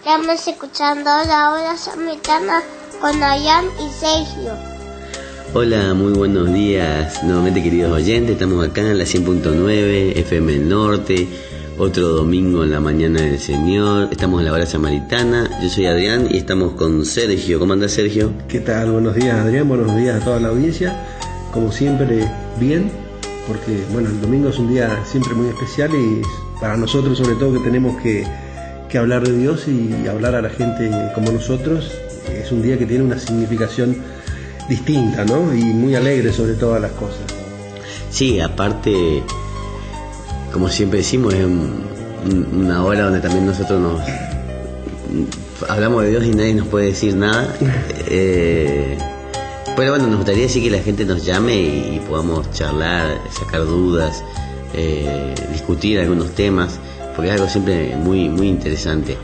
Estamos escuchando la hora samaritana con Adrián y Sergio. Hola, muy buenos días nuevamente, queridos oyentes. Estamos acá en la 100.9 FM del Norte, otro domingo en la mañana del Señor. Estamos en la hora samaritana. Yo soy Adrián y estamos con Sergio. ¿Cómo anda, Sergio? ¿Qué tal? Buenos días, Adrián. Buenos días a toda la audiencia. Como siempre, bien, porque bueno, el domingo es un día siempre muy especial y para nosotros, sobre todo, que tenemos que hablar de Dios y hablar a la gente como nosotros, es un día que tiene una significación distinta, ¿no? Y muy alegre sobre todas las cosas. Sí, aparte, como siempre decimos, es una hora donde también nosotros nos hablamos de Dios y nadie nos puede decir nada. Pero bueno, nos gustaría decir que la gente nos llame y podamos charlar, sacar dudas, discutir algunos temas, porque es algo siempre muy interesante.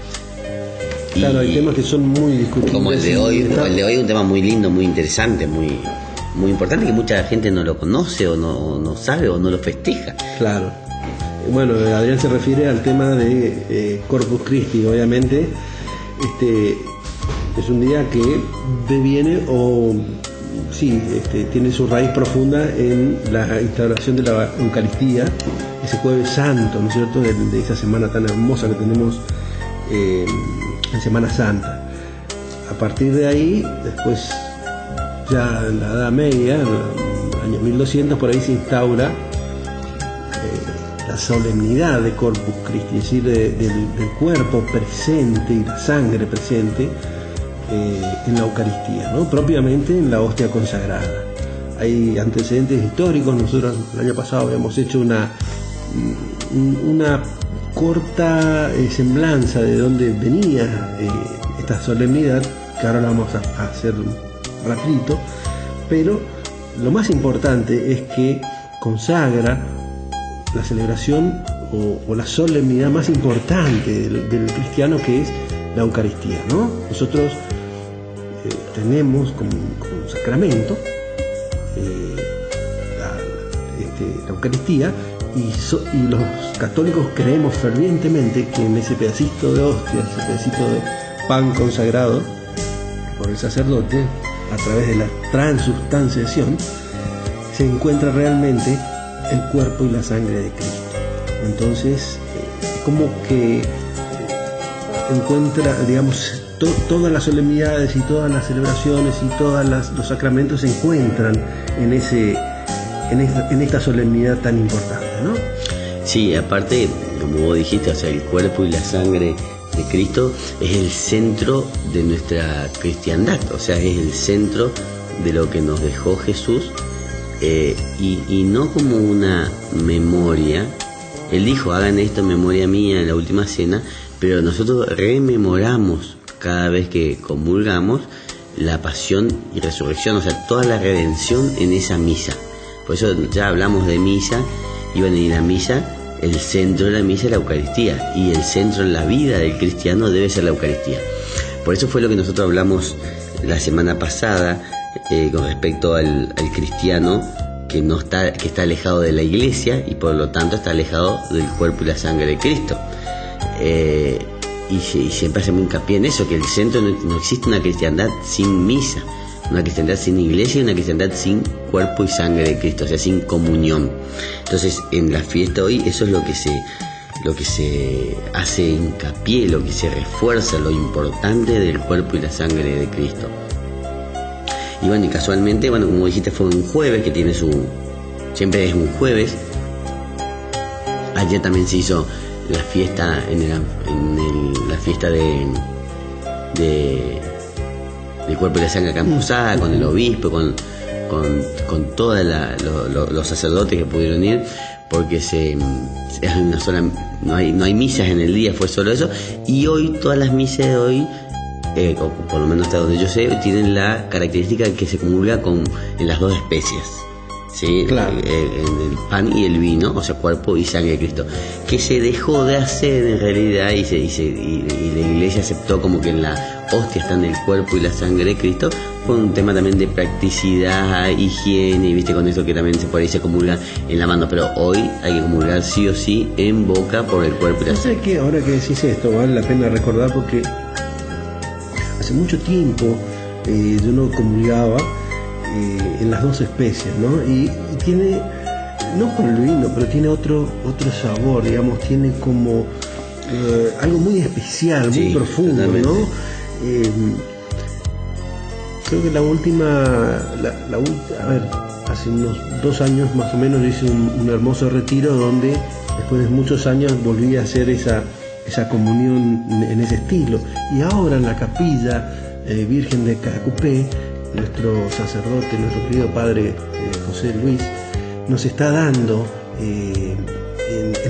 Claro, hay temas que son muy discutibles. Como el de hoy. El de hoy es un tema muy lindo, muy interesante, muy importante, que mucha gente no lo conoce o no sabe o no lo festeja. Claro. Bueno, Adrián se refiere al tema de Corpus Christi, obviamente. Es un día que deviene tiene su raíz profunda en la instauración de la Eucaristía, ese Jueves Santo, ¿no es cierto?, de esa semana tan hermosa que tenemos en Semana Santa. A partir de ahí, después, ya en la Edad Media, en el año 1200, por ahí se instaura la solemnidad de Corpus Christi, es decir, del cuerpo presente y la sangre presente en la Eucaristía, ¿no? Propiamente en la hostia consagrada. Hay antecedentes históricos. Nosotros el año pasado habíamos hecho una corta semblanza de dónde venía esta solemnidad, que ahora la vamos a hacer rapidito, pero lo más importante es que consagra la celebración o la solemnidad más importante del cristiano, que es la Eucaristía, ¿no? Nosotros tenemos como sacramento la Eucaristía, y los católicos creemos fervientemente que en ese pedacito de hostia, ese pedacito de pan consagrado por el sacerdote a través de la transubstanciación, se encuentra realmente el cuerpo y la sangre de Cristo. Entonces, como que encuentra, digamos, todas las solemnidades y todas las celebraciones y todos los sacramentos se encuentran en esta solemnidad tan importante, ¿no? Sí, aparte, como vos dijiste, o sea, el cuerpo y la sangre de Cristo es el centro de nuestra cristiandad, o sea, es el centro de lo que nos dejó Jesús, y no como una memoria. Él dijo: hagan esto en memoria mía en la última cena, pero nosotros rememoramos cada vez que comulgamos la pasión y resurrección, o sea, toda la redención en esa misa. Por eso ya hablamos de misa, y bueno, y la misa, el centro de la misa es la Eucaristía, y el centro en la vida del cristiano debe ser la Eucaristía. Por eso fue lo que nosotros hablamos la semana pasada con respecto al cristiano que está alejado de la iglesia y por lo tanto está alejado del cuerpo y la sangre de Cristo. Y siempre hacemos hincapié en eso, que el centro no existe una cristiandad sin misa, una cristiandad sin iglesia y una cristiandad sin cuerpo y sangre de Cristo, o sea, sin comunión. Entonces, en la fiesta hoy, eso es lo que se hace hincapié, lo que se refuerza, lo importante del cuerpo y la sangre de Cristo. Y bueno, y casualmente, bueno, como dijiste, fue un jueves, que tiene siempre es un jueves. Ayer también se hizo la fiesta la fiesta del cuerpo y la sangre acá en Posada, con el obispo, con todos los sacerdotes que pudieron ir, porque es una sola, no hay misas en el día, fue solo eso. Y hoy todas las misas de hoy, o por lo menos hasta donde yo sé, tienen la característica de que se comulga en las dos especies, ¿sí? Claro. El pan y el vino, o sea, cuerpo y sangre de Cristo, que se dejó de hacer en realidad, y la iglesia aceptó como que en la hostia están el cuerpo y la sangre de Cristo, por un tema también de practicidad, higiene, y viste, con eso que también por ahí se comulga en la mano, pero hoy hay que comulgar sí o sí en boca por el cuerpo y la sangre. Que ahora que decís esto, vale la pena recordar, porque hace mucho tiempo yo no comulgaba en las dos especies, ¿no? Y tiene, no por el vino, pero tiene otro sabor, digamos, tiene como algo muy especial, muy profundo, totalmente, ¿no? Creo que la última, a ver, hace unos 2 años más o menos hice un hermoso retiro donde después de muchos años volví a hacer esa comunión en ese estilo. Y ahora en la capilla Virgen de Cacupé, nuestro sacerdote, nuestro querido padre José Luis, nos está dando en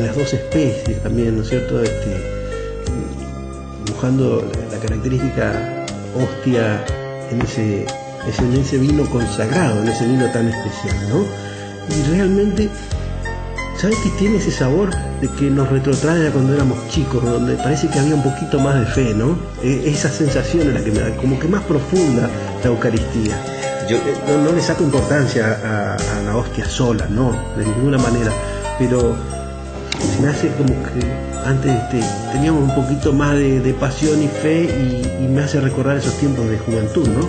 las dos especies también, ¿no es cierto? Dibujando la característica hostia en ese vino consagrado, en ese vino tan especial, ¿no? Y realmente, ¿sabes qué tiene ese sabor de que nos retrotrae a cuando éramos chicos, donde parece que había un poquito más de fe, ¿no? Esa sensación es la que me da, como que más profunda la Eucaristía. Yo no le saco importancia a la hostia sola, no, de ninguna manera, pero se me hace como que antes teníamos un poquito más de pasión y fe, y me hace recordar esos tiempos de juventud, ¿no?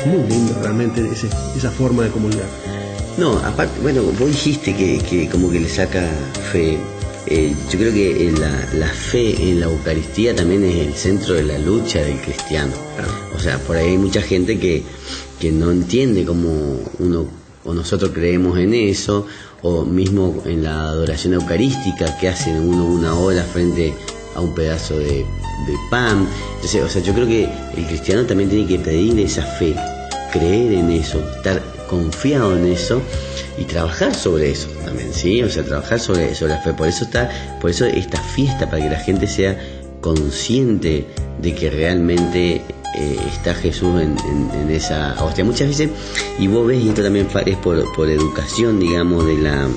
Muy lindo realmente esa forma de comulgar. No, aparte, bueno, vos dijiste que como que le saca fe. Yo creo que la fe en la Eucaristía también es el centro de la lucha del cristiano. O sea, por ahí hay mucha gente que no entiende cómo uno o nosotros creemos en eso, o mismo en la adoración eucarística que hacen uno una hora frente a un pedazo de pan. Entonces, o sea, yo creo que el cristiano también tiene que pedir esa fe, creer en eso, estar confiado en eso y trabajar sobre eso también, ¿sí? O sea, trabajar sobre la fe. Por eso esta fiesta, para que la gente sea consciente de que realmente está Jesús en esa hostia. Muchas veces, y vos ves, y esto también es por educación, digamos, de la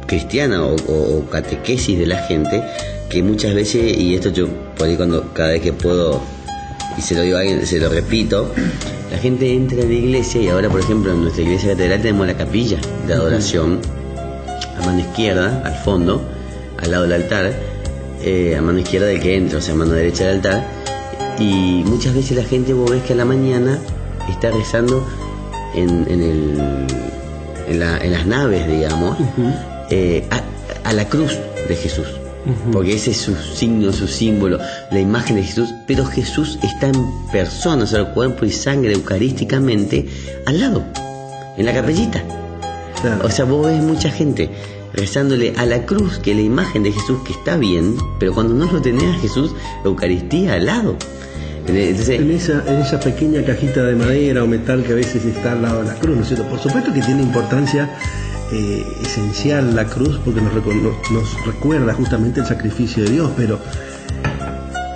cristiana o catequesis de la gente, que muchas veces, y esto yo por ahí cada vez que puedo y se lo digo a alguien, se lo repito, la gente entra en la iglesia, y ahora por ejemplo en nuestra iglesia catedral tenemos la capilla de adoración a mano izquierda, al fondo, al lado del altar, a mano izquierda del que entra, o sea a mano derecha del altar. Y muchas veces la gente, vos ves que a la mañana está rezando en las naves, digamos, a la cruz de Jesús, porque ese es su signo, su símbolo, la imagen de Jesús, pero Jesús está en persona, o sea, el cuerpo y sangre eucarísticamente al lado, en la capellita. Claro. O sea, vos ves mucha gente rezándole a la cruz, que es la imagen de Jesús, que está bien, pero cuando no lo tenés a Jesús, Eucaristía al lado. Entonces, en esa pequeña cajita de madera o metal que a veces está al lado de la cruz, ¿no es cierto? Por supuesto que tiene importancia esencial la cruz, porque nos recuerda justamente el sacrificio de Dios, pero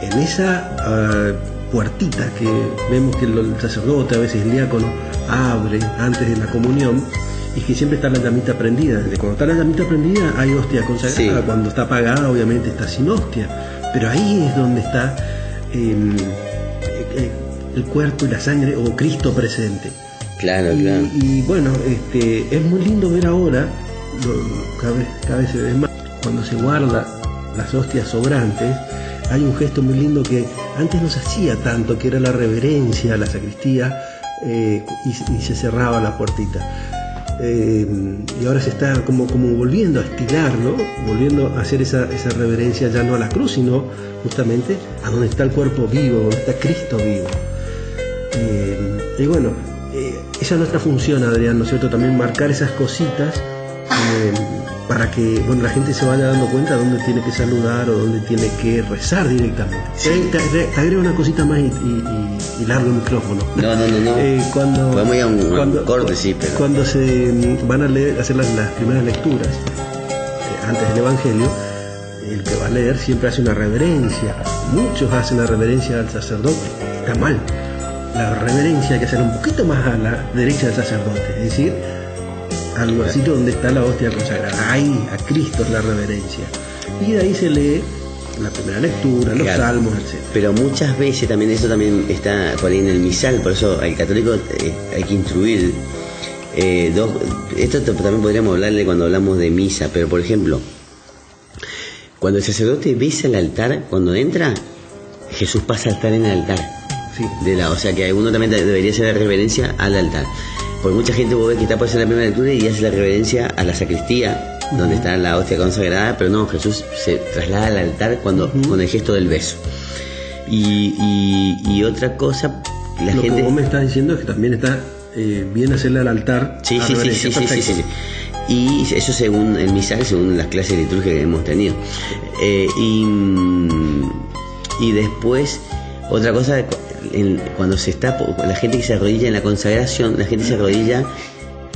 en esa puertita que vemos que el sacerdote, a veces el diácono, abre antes de la comunión, y que siempre está la llamita prendida. Desde cuando está la llamita prendida hay hostia consagrada, sí. Cuando está apagada obviamente está sin hostia, pero ahí es donde está el cuerpo y la sangre, o Cristo presente. Claro. Y bueno, es muy lindo ver ahora, cada vez se ve más, cuando se guarda las hostias sobrantes. Hay un gesto muy lindo que antes no se hacía tanto, que era la reverencia a la sacristía, y se cerraba la puertita. Y ahora se está como volviendo a estirar, ¿no? Volviendo a hacer esa reverencia, ya no a la cruz, sino justamente a donde está el cuerpo vivo, donde está Cristo vivo. Y bueno, esa es nuestra función, Adrián, ¿no es cierto? También marcar esas cositas para que la gente se vaya dando cuenta dónde tiene que saludar o dónde tiene que rezar directamente. Sí. Te agrego una cosita más y largo el micrófono. No. Podemos ir a un corte, sí, pero cuando se van a hacer las primeras lecturas antes del Evangelio, el que va a leer siempre hace una reverencia. Muchos hacen la reverencia al sacerdote. Está mal. La reverencia hay que hacer un poquito más a la derecha del sacerdote, es decir, al lugarcito donde está la hostia consagrada. Ahí, a Cristo es la reverencia. Y de ahí se lee la primera lectura, los salmos, etc. Pero muchas veces también eso también está por ahí en el misal, por eso al católico hay que instruir. Esto también podríamos hablarle cuando hablamos de misa, pero por ejemplo, cuando el sacerdote besa el altar, cuando entra, Jesús pasa a estar en el altar. Sí. O sea que uno también debería hacer la reverencia al altar. Porque mucha gente vos ves que está por hacer la primera lectura y hace la reverencia a la sacristía, donde está la hostia consagrada, pero no, Jesús se traslada al altar con el gesto del beso. Y otra cosa, la Lo gente... que vos me estás diciendo es que también está bien hacerle al altar. Sí. Perfecto. Y eso según el misal, según las clases de liturgia que hemos tenido. Y después, otra cosa, cuando la gente que se arrodilla en la consagración, la gente se arrodilla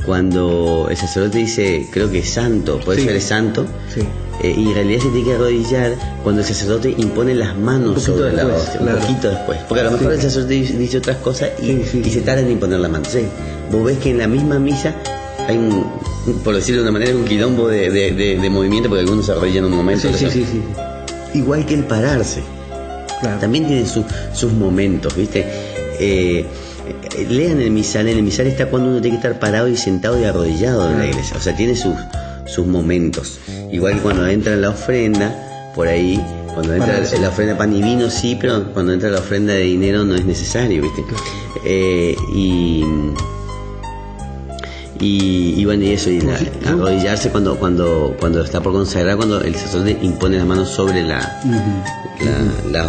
cuando el sacerdote dice, creo que es santo, puede ser santo, sí. Y en realidad se tiene que arrodillar cuando el sacerdote impone las manos sobre la hostia, un poquito después, porque a lo mejor el sacerdote dice otras cosas y se tarda en imponer la mano. ¿Sí? Vos ves que en la misma misa hay por decirlo de una manera, un quilombo de movimiento, porque algunos se arrodillan en un momento. Sí. Igual que el pararse. Claro. También tiene sus momentos, ¿viste? Lean el misal. En el misal está cuando uno tiene que estar parado y sentado y arrodillado en la iglesia. O sea, tiene sus momentos. Igual que cuando entra la ofrenda, por ahí, cuando entra la ofrenda de pan y vino, sí, pero cuando entra la ofrenda de dinero no es necesario, ¿viste? Y bueno, y eso, arrodillarse cuando está por consagrar, cuando el sacerdote impone las manos sobre la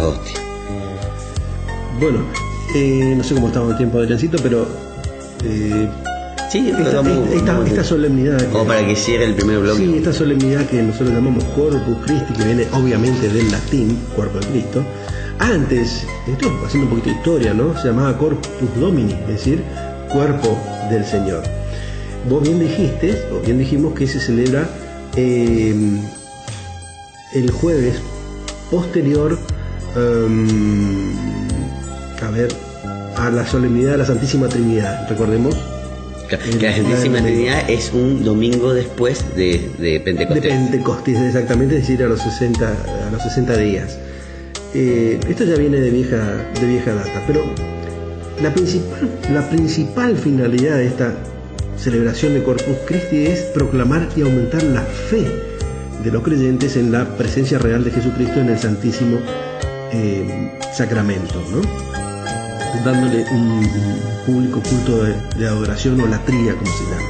hostia. Bueno, no sé cómo estamos de tiempo, Adriancito, pero sí, esta solemnidad como para que cierre el primer bloque. Sí, esta solemnidad que nosotros llamamos Corpus Christi, que viene obviamente del latín, cuerpo de Cristo. Antes, estoy haciendo un poquito de historia, ¿no? Se llamaba Corpus Domini, es decir, cuerpo del Señor. Vos bien dijimos que se celebra el jueves posterior a la solemnidad de la Santísima Trinidad. Recordemos que la Santísima Trinidad es un domingo después de Pentecostés. De Pentecostés, exactamente, es decir, a los 60 días. Esto ya viene de vieja data, pero la principal finalidad de esta celebración de Corpus Christi es proclamar y aumentar la fe de los creyentes en la presencia real de Jesucristo en el Santísimo Sacramento, ¿no? Dándole un público culto de adoración o latría, como se llama.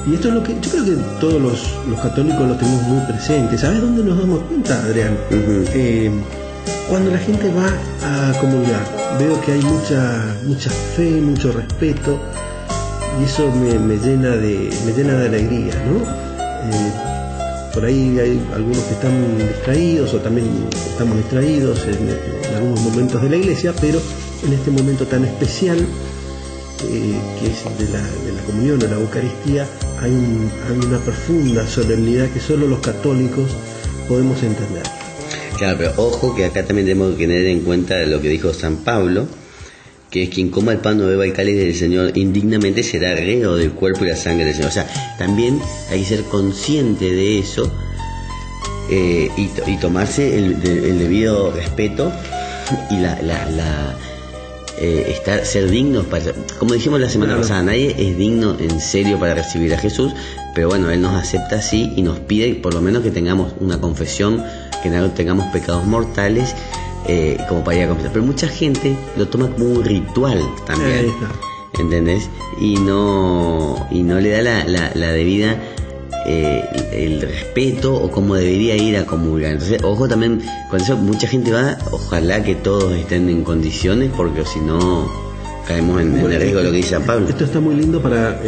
Y esto es lo que yo creo que todos los católicos lo tenemos muy presente. ¿Sabes dónde nos damos cuenta, Adrián? Cuando la gente va a comulgar, veo que hay mucha fe, mucho respeto, y eso me llena de alegría, ¿no? Por ahí hay algunos que están distraídos, o también estamos distraídos en algunos momentos de la iglesia, pero en este momento tan especial que es de la comunión, de la Eucaristía, hay una profunda solemnidad que solo los católicos podemos entender. Claro, pero ojo que acá también tenemos que tener en cuenta lo que dijo San Pablo, que es quien coma el pan o beba el cáliz del Señor indignamente será reo del cuerpo y la sangre del Señor. O sea, también hay que ser consciente de eso y tomarse el debido respeto y ser dignos para, como dijimos la semana pasada, nadie es digno en serio para recibir a Jesús, pero bueno, Él nos acepta así y nos pide por lo menos que tengamos una confesión, que no tengamos pecados mortales, como para ir a confesar. Pero mucha gente lo toma como un ritual también, ¿entendés? Y no le da la debida el respeto o como debería ir a comulgar. Entonces, ojo también con eso, mucha gente va, ojalá que todos estén en condiciones, porque si no caemos en el riesgo de lo que dice San Pablo. Esto está muy lindo para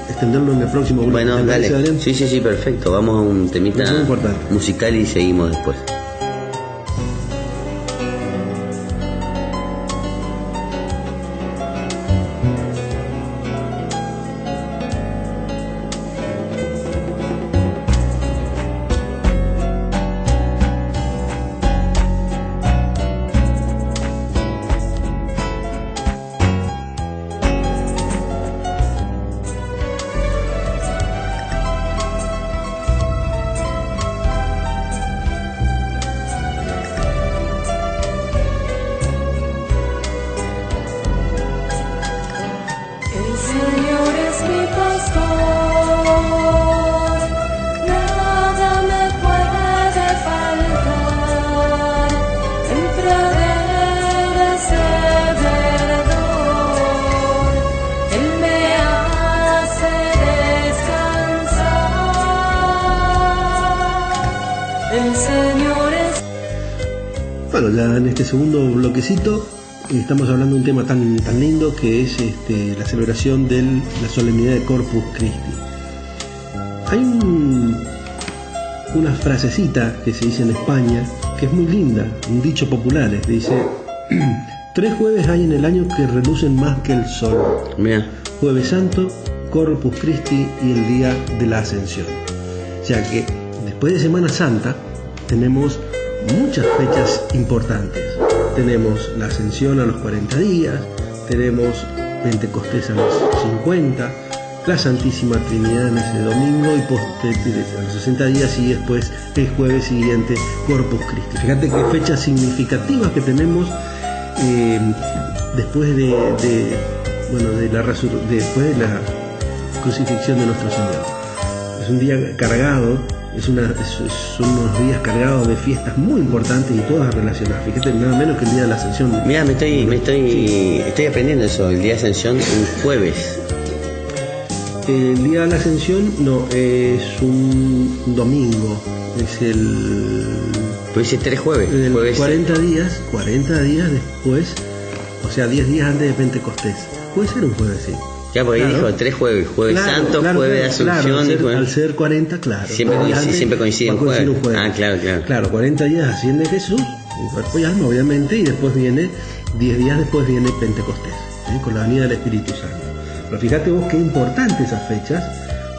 extenderlo en el próximo bloque. Bueno, dale. Sí, perfecto. Vamos a un temita musical y seguimos después. Bueno, ya en este segundo bloquecito estamos hablando de un tema tan lindo que es la celebración de la solemnidad de Corpus Christi. Hay una frasecita que se dice en España que es muy linda, un dicho popular, dice: 3 jueves hay en el año que relucen más que el sol. Mira. Jueves Santo, Corpus Christi y el día de la Ascensión. O sea que después de Semana Santa tenemos muchas fechas importantes. Tenemos la Ascensión a los 40 días, tenemos Pentecostés a los 50, la Santísima Trinidad en ese domingo y a los 60 días y después el jueves siguiente Corpus Christi. Fíjate qué fechas significativas que tenemos después de la crucifixión de nuestro Señor. Es un día cargado, son unos días cargados de fiestas muy importantes y todas relacionadas. Fíjate, nada menos que el día de la Ascensión. Mira, estoy aprendiendo eso, el día de Ascensión, un jueves. El día de la Ascensión no, es un domingo, es el... Pues dice 3 jueves. 40 días después, o sea, 10 días antes de Pentecostés. Puede ser un jueves, sí. Ya, porque ahí dijo 3 jueves, jueves santo, jueves de Asunción. Al ser 40, claro. Siempre coincide un jueves. Ah, claro. Claro, 40 días asciende Jesús, en cuerpo y alma, obviamente, y después 10 días después viene Pentecostés, con la venida del Espíritu Santo. Pero fíjate vos qué importantes esas fechas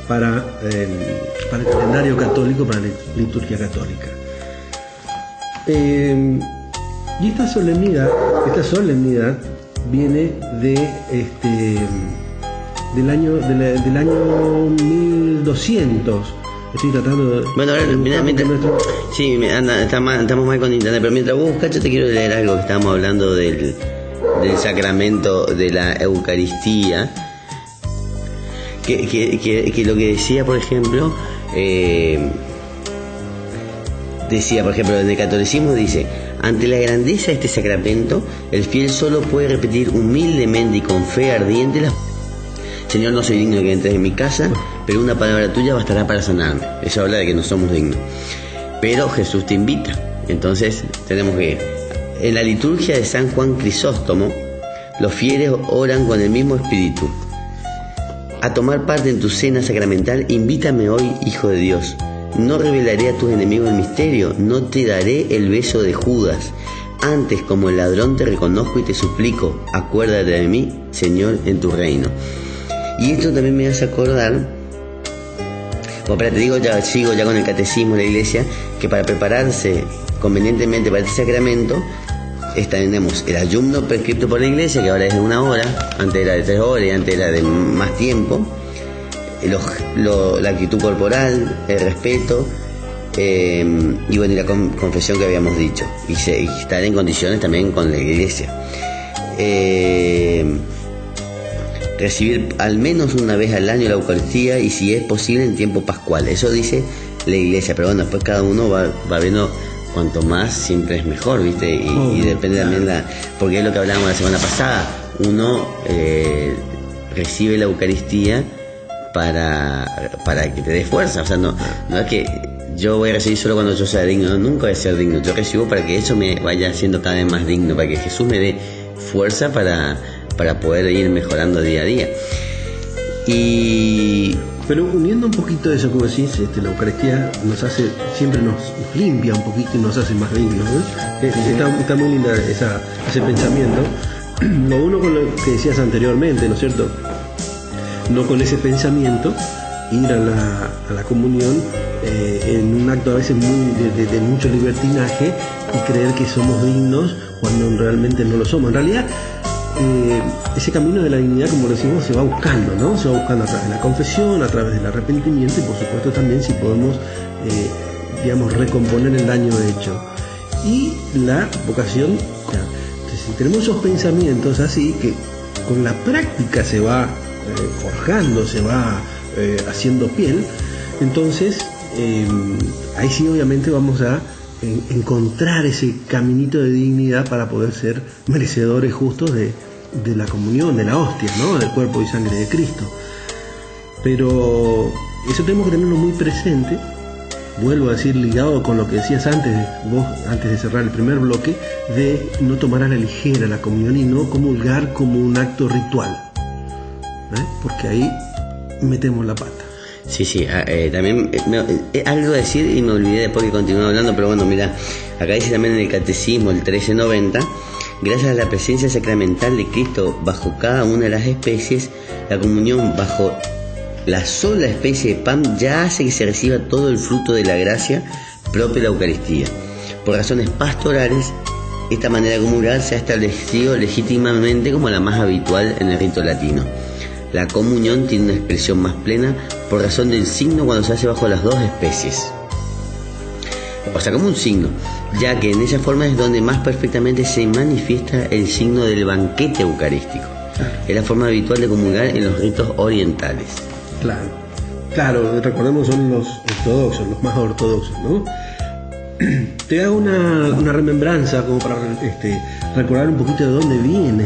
para el calendario católico, para la liturgia católica. Y esta solemnidad viene del año 1200. Estoy tratando de... Bueno, ahora, estamos mal con internet, pero mientras vos buscas, yo te quiero leer algo que estábamos hablando del sacramento de la Eucaristía, que lo que decía, por ejemplo, en el catolicismo dice: ante la grandeza de este sacramento, el fiel solo puede repetir humildemente y con fe ardiente Señor, no soy digno de que entres en mi casa, pero una palabra tuya bastará para sanarme. Eso habla de que no somos dignos. Pero Jesús te invita. Entonces tenemos que ir. En la liturgia de San Juan Crisóstomo, los fieles oran con el mismo espíritu: a tomar parte en tu cena sacramental, invítame hoy, Hijo de Dios. No revelaré a tus enemigos el misterio, no te daré el beso de Judas. Antes, como el ladrón, te reconozco y te suplico, acuérdate de mí, Señor, en tu reino. Y esto también me hace acordar, sigo ya con el catecismo de la Iglesia, que para prepararse convenientemente para este sacramento, tenemos el ayuno prescripto por la Iglesia, que ahora es de 1 hora, antes era de 3 horas y antes era de más tiempo, la actitud corporal, el respeto, y bueno, y la confesión que habíamos dicho, y estar en condiciones también con la Iglesia. Recibir al menos una vez al año la Eucaristía, y si es posible en tiempo pascual. Eso dice la Iglesia, pero bueno, después cada uno va viendo cuanto más siempre es mejor, ¿viste? Y depende también porque es lo que hablábamos la semana pasada. Uno recibe la Eucaristía para que te dé fuerza. O sea, no es que yo voy a recibir solo cuando yo sea digno. No, nunca voy a ser digno. Yo recibo para que eso me vaya haciendo cada vez más digno, para que Jesús me dé fuerza para poder ir mejorando día a día. Pero uniendo un poquito de eso que vos decís, la Eucaristía siempre nos limpia un poquito y nos hace más dignos, ¿no? Está muy linda ese pensamiento. Lo uno con lo que decías anteriormente, ¿no es cierto? No con ese pensamiento ir a la comunión en un acto a veces de mucho libertinaje y creer que somos dignos cuando realmente no lo somos. En realidad, ese camino de la dignidad, como decimos, se va buscando, ¿no? Se va buscando a través de la confesión, a través del arrepentimiento y por supuesto también si podemos, recomponer el daño hecho. Y la vocación, entonces, si tenemos esos pensamientos así, que con la práctica se va forjando, se va haciendo piel, entonces ahí sí obviamente vamos a encontrar ese caminito de dignidad para poder ser merecedores justos de la comunión, de la hostia, ¿no? Del cuerpo y sangre de Cristo. Pero eso tenemos que tenerlo muy presente, vuelvo a decir, ligado con lo que decías antes, vos, antes de cerrar el primer bloque, de no tomar a la ligera la comunión y no comulgar como un acto ritual, porque ahí metemos la pata. Sí, también algo a decir y me olvidé después que continuaba hablando, pero bueno, mira, acá dice también en el Catecismo, el 1390, gracias a la presencia sacramental de Cristo bajo cada una de las especies, la comunión bajo la sola especie de pan ya hace que se reciba todo el fruto de la gracia propia de la Eucaristía. Por razones pastorales, esta manera de comulgar se ha establecido legítimamente como la más habitual en el rito latino. La comunión tiene una expresión más plena por razón del signo cuando se hace bajo las dos especies. O sea, como un signo, ya que en esa forma es donde más perfectamente se manifiesta el signo del banquete eucarístico. Es la forma habitual de comulgar en los ritos orientales. Claro, recordemos, son los ortodoxos, los más ortodoxos, ¿no? Te hago una remembranza como para recordar un poquito de dónde viene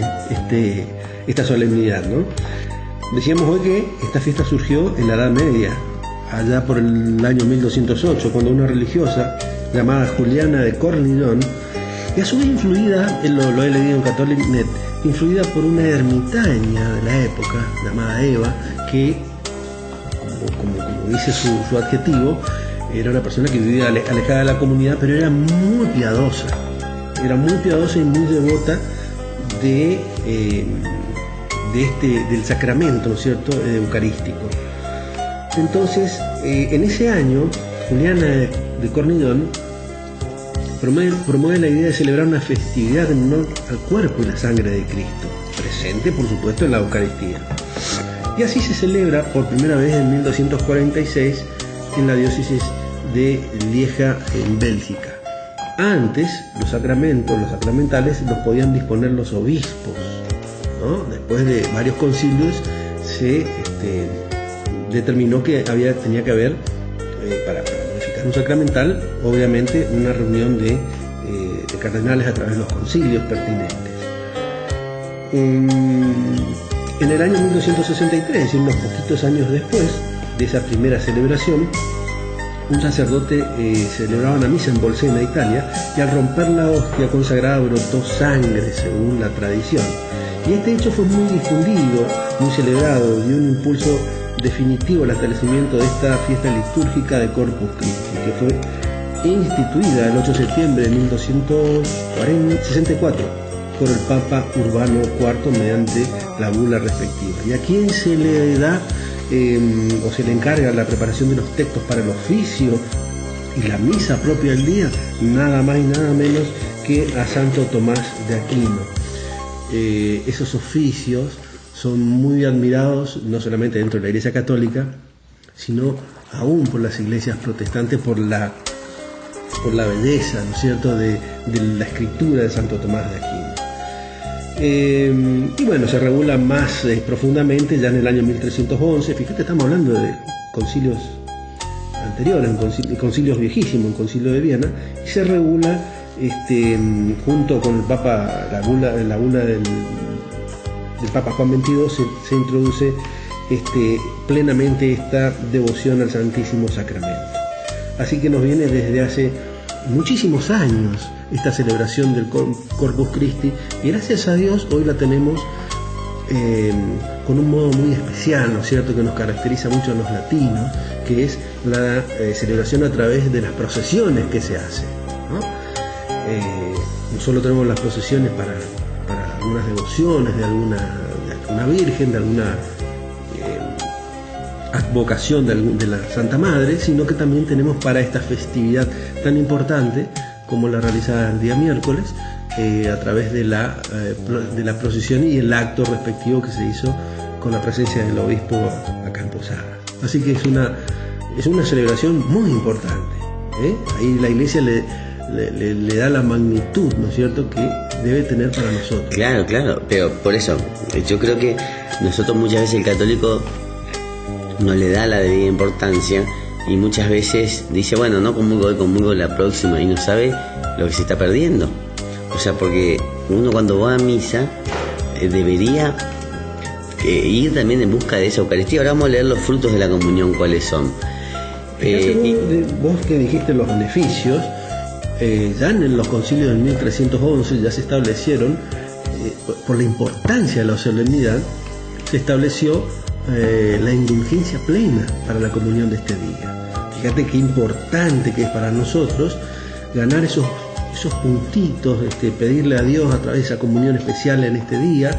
esta solemnidad, ¿no? Decíamos hoy que esta fiesta surgió en la Edad Media, allá por el año 1208, cuando una religiosa llamada Juliana de Cornillon, y a su vez influida, lo he leído en Catholic.net, influida por una ermitaña de la época llamada Eva, que, como dice su adjetivo, era una persona que vivía alejada de la comunidad, pero era muy piadosa y muy devota del sacramento, ¿no es cierto?, eucarístico. Entonces, en ese año, Juliana de Cornillon promueve la idea de celebrar una festividad en honor al cuerpo y la sangre de Cristo, presente, por supuesto, en la Eucaristía. Y así se celebra por primera vez en 1246 en la diócesis de Lieja, en Bélgica. Antes, los sacramentales los podían disponer los obispos, ¿no? Después de varios concilios se determinó que tenía que haber, para modificar un sacramental, obviamente una reunión de cardenales a través de los concilios pertinentes. En el año 1263, unos poquitos años después de esa primera celebración, un sacerdote celebraba una misa en Bolsena, Italia, y al romper la hostia consagrada brotó sangre, según la tradición. Y este hecho fue muy difundido, muy celebrado, dio un impulso definitivo al establecimiento de esta fiesta litúrgica de Corpus Christi, que fue instituida el 8 de septiembre de 1264 por el Papa Urbano IV mediante la bula respectiva. Y a quien se le da o se le encarga la preparación de los textos para el oficio y la misa propia del día, nada más y nada menos que a Santo Tomás de Aquino. Esos oficios son muy admirados no solamente dentro de la Iglesia Católica, sino aún por las iglesias protestantes, por la belleza, ¿no es cierto?, de la escritura de Santo Tomás de Aquino. Y bueno, se regula más profundamente ya en el año 1311. Fíjate, estamos hablando de concilios anteriores, concilios viejísimos, el concilio de Viena, y se regula junto con el Papa, la bula del Papa Juan XXII, se introduce plenamente esta devoción al Santísimo Sacramento. Así que nos viene desde hace muchísimos años esta celebración del Corpus Christi, y gracias a Dios hoy la tenemos con un modo muy especial, ¿no es cierto?, que nos caracteriza mucho a los latinos, que es la celebración a través de las procesiones que se hacen, ¿no? No solo tenemos las procesiones para algunas devociones de alguna virgen, de alguna advocación de la Santa Madre, sino que también tenemos para esta festividad tan importante como la realizada el día miércoles, a través de la procesión y el acto respectivo que se hizo con la presencia del obispo acá en Posada. Así que es una celebración muy importante, ¿eh? Ahí la Iglesia le da la magnitud, ¿no es cierto?, que debe tener para nosotros. Claro, pero por eso yo creo que nosotros muchas veces el católico no le da la debida importancia y muchas veces dice, bueno, no comulgo hoy, comulgo la próxima, y no sabe lo que se está perdiendo. O sea, porque uno cuando va a misa debería ir también en busca de esa Eucaristía. Ahora vamos a leer los frutos de la comunión, cuáles son. Vos que dijiste los beneficios, ya en los concilios del 1311 ya se establecieron, por la importancia de la solemnidad, se estableció la indulgencia plena para la comunión de este día. Fíjate qué importante que es para nosotros ganar esos puntitos, pedirle a Dios a través de esa comunión especial en este día,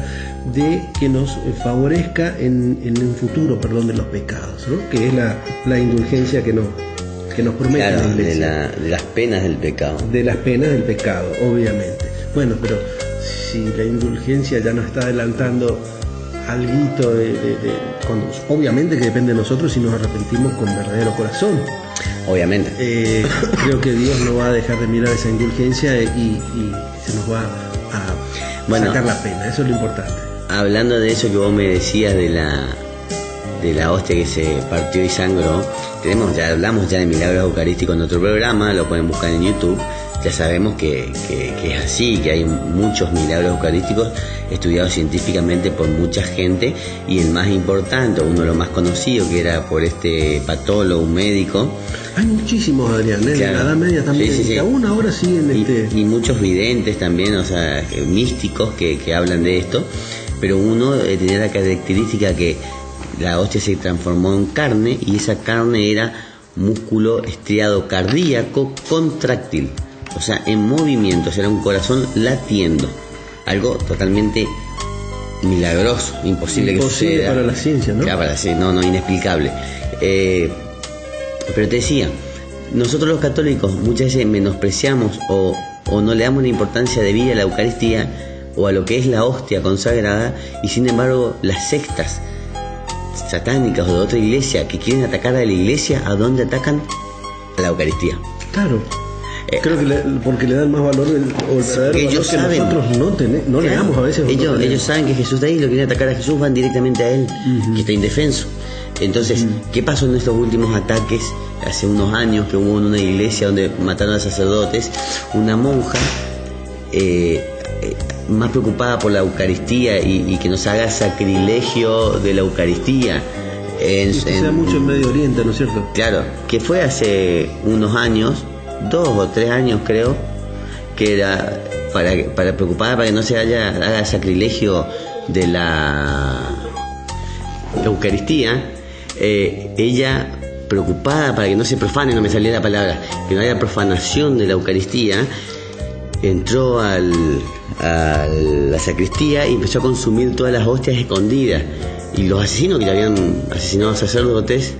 de que nos favorezca en un futuro perdón de los pecados, ¿no? Que es la indulgencia que nos promete la Iglesia. De las penas del pecado. De las penas del pecado, obviamente. Bueno, pero si la indulgencia ya nos está adelantando alguito obviamente que depende de nosotros si nos arrepentimos con verdadero corazón. Obviamente. Creo que Dios no va a dejar de mirar esa indulgencia y se nos va a sacar la pena. Eso es lo importante. Hablando de eso que vos me decías de la hostia que se partió y sangró, hablamos ya de milagros eucarísticos en otro programa, lo pueden buscar en YouTube. Ya sabemos que es así, que hay muchos milagros eucarísticos estudiados científicamente por mucha gente, y el más importante, uno de los más conocidos, que era por este patólogo, un médico. Hay muchísimos, Adrián, claro. En la Edad Media también, sí. Aún ahora siguen y muchos videntes también, o sea, místicos que hablan de esto, pero uno tenía la característica que la hostia se transformó en carne, y esa carne era músculo estriado cardíaco contráctil, o sea, en movimiento, o sea, era un corazón latiendo, algo totalmente milagroso, imposible que suceda. Para la ciencia, ¿no? Claro, no, inexplicable. Pero te decía, nosotros los católicos muchas veces menospreciamos o no le damos la importancia debida a la Eucaristía o a lo que es la hostia consagrada, y sin embargo las sectas satánicas o de otra iglesia que quieren atacar a la iglesia, ¿a dónde atacan? A la Eucaristía. Claro. Creo que porque le dan más valor o el verdadero ellos valor que saben, nosotros no le damos a veces. Ellos saben que Jesús está ahí, lo quieren atacar a Jesús, van directamente a él, que está indefenso. Entonces, ¿qué pasó en estos últimos ataques? Hace unos años que hubo en una iglesia donde mataron a sacerdotes, una monja más preocupada por la Eucaristía y que nos haga sacrilegio de la Eucaristía. Se da mucho en Medio Oriente, ¿no es cierto? Claro, que fue hace unos años, 2 o 3 años creo, que era para preocupada para que no se haga sacrilegio de la Eucaristía. Ella, preocupada para que no se profane, no me salía la palabra, que no haya profanación de la Eucaristía, entró a la sacristía y empezó a consumir todas las hostias escondidas. Y los asesinos que le habían asesinado a sacerdotes,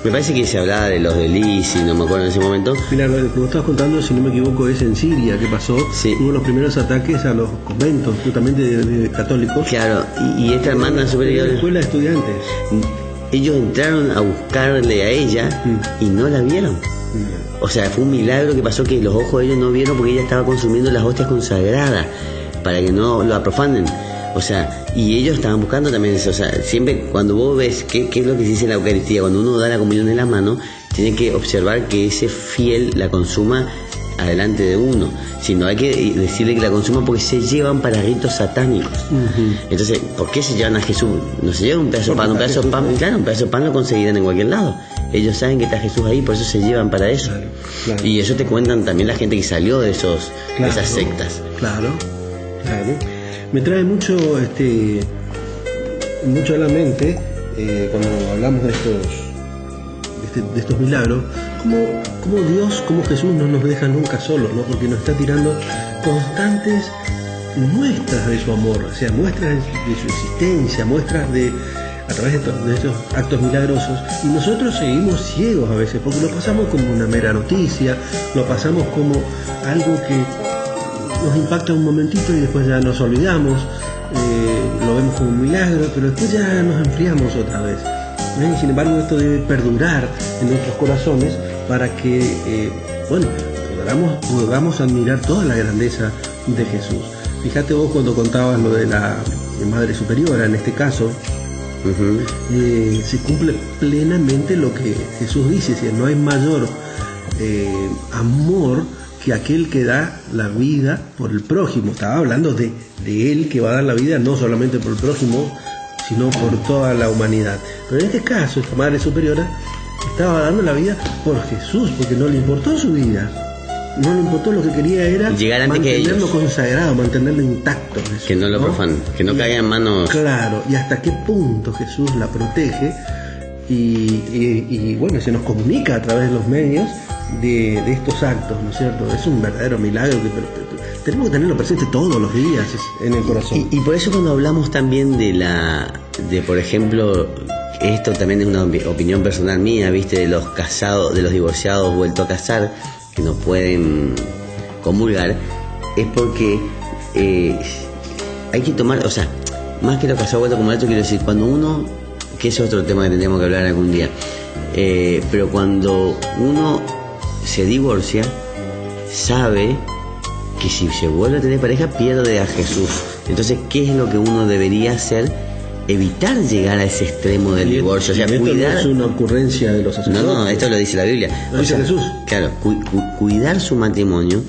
me parece que se hablaba de los de Lisi, no me acuerdo en ese momento. Mira, lo que vos estabas contando, si no me equivoco, es en Siria que pasó. Sí. Hubo los primeros ataques a los conventos, justamente de católicos. Claro, y esta hermana superior, la escuela de estudiantes. Ellos entraron a buscarle a ella y no la vieron. O sea, fue un milagro que pasó, que los ojos de ellos no vieron, porque ella estaba consumiendo las hostias consagradas para que no la profanen. O sea, y ellos estaban buscando también eso. O sea, siempre cuando vos ves qué es lo que se dice en la Eucaristía, cuando uno da la comunión en la mano, tiene que observar que ese fiel la consuma adelante de uno, sino hay que decirle que la consuma porque se llevan para ritos satánicos. Entonces, ¿por qué se llevan a Jesús? No se llevan un pedazo de pan, un pedazo de pan, claro, un pedazo de pan lo conseguirán en cualquier lado. Ellos saben que está Jesús ahí, por eso se llevan para eso. Claro. Y eso te cuentan también la gente que salió de esas sectas. Claro. Me trae mucho a la mente cuando hablamos de estos milagros, como Dios, como Jesús no nos deja nunca solos, ¿no? Porque nos está tirando constantes muestras de su amor, o sea, muestras de su existencia, muestras a través de estos actos milagrosos, y nosotros seguimos ciegos a veces, porque lo pasamos como una mera noticia, lo pasamos como algo que nos impacta un momentito y después ya nos olvidamos, lo vemos como un milagro, pero después ya nos enfriamos otra vez. Sin embargo, esto debe perdurar en nuestros corazones para que, podamos admirar toda la grandeza de Jesús. Fíjate vos cuando contabas lo de la Madre Superiora, en este caso, se cumple plenamente lo que Jesús dice, si no hay mayor amor que aquel que da la vida por el prójimo. Estaba hablando de él que va a dar la vida no solamente por el prójimo, sino por toda la humanidad. Pero en este caso, esta Madre Superiora estaba dando la vida por Jesús, porque no le importó su vida. No le importó, lo que quería era llegar antes que ellos, mantenerlo consagrado, mantenerlo intacto. Jesús, que no lo profanen, que no caiga en manos. Claro, y hasta qué punto Jesús la protege y bueno, se nos comunica a través de los medios de estos actos, ¿no es cierto? Es un verdadero milagro que tenemos que tenerlo presente todos los días en el corazón. Y por eso cuando hablamos también de por ejemplo, esto también es una opinión personal mía, ¿viste? De los casados, de los divorciados vueltos a casar, que no pueden comulgar, es porque hay que tomar, o sea, más que los casados vueltos a comulgar, quiero decir, cuando uno, que es otro tema que tendríamos que hablar algún día, pero cuando uno se divorcia, sabe que si se vuelve a tener pareja pierde a Jesús. Entonces, ¿qué es lo que uno debería hacer? Evitar llegar a ese extremo del divorcio, o sea, cuidar. No es una ocurrencia de los sacerdotes. No, esto lo dice la Biblia. Lo dice Jesús. Claro, cuidar su matrimonio,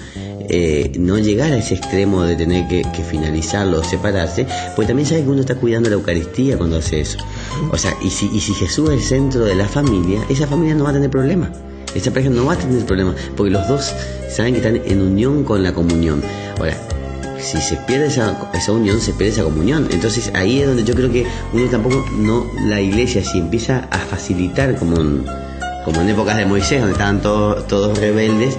no llegar a ese extremo de tener que finalizarlo o separarse, porque también sabe que uno está cuidando la Eucaristía cuando hace eso. O sea, y si Jesús es el centro de la familia, esa familia no va a tener problema. Esa pareja no va a tener problema, porque los dos saben que están en unión con la comunión. Ahora, si se pierde esa unión, se pierde esa comunión. Entonces ahí es donde yo creo que uno tampoco, la iglesia, si empieza a facilitar como en épocas de Moisés, donde estaban todos rebeldes,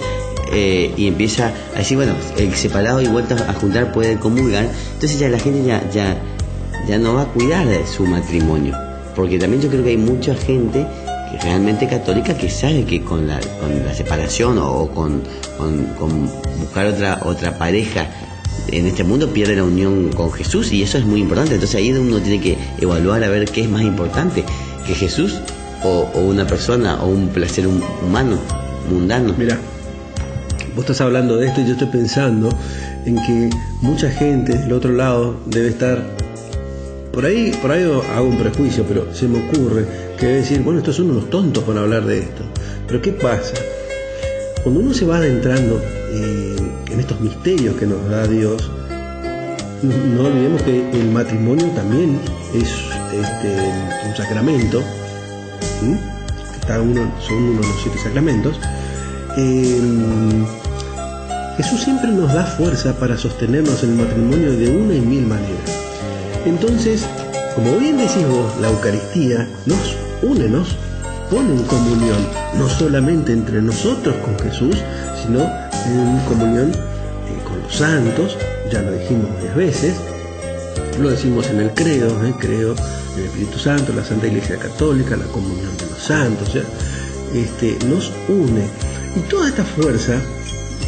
y empieza a decir, bueno, el separado y vuelto a juntar puede comulgar, entonces ya la gente ya no va a cuidar de su matrimonio, porque también yo creo que hay mucha gente que realmente católica que sabe que con la separación o con buscar otra pareja en este mundo pierde la unión con Jesús, y eso es muy importante. Entonces ahí uno tiene que evaluar a ver qué es más importante, que Jesús o una persona o un placer humano, mundano. Mira, vos estás hablando de esto y yo estoy pensando en que mucha gente del otro lado debe estar por ahí hago un prejuicio, pero se me ocurre que debe decir, bueno, estos son unos tontos para hablar de esto. Pero ¿qué pasa? Cuando uno se va adentrando en estos misterios que nos da Dios, no olvidemos que el matrimonio también es un sacramento, son uno de los 7 sacramentos. Jesús siempre nos da fuerza para sostenernos en el matrimonio de una y mil maneras. Entonces, como bien decís vos, la Eucaristía nos une, nos pone en comunión, no solamente entre nosotros con Jesús, sino en comunión con los santos. Ya lo dijimos varias veces, lo decimos en el credo, creo en el Espíritu Santo, la Santa Iglesia Católica, la comunión de los santos, nos une. Y toda esta fuerza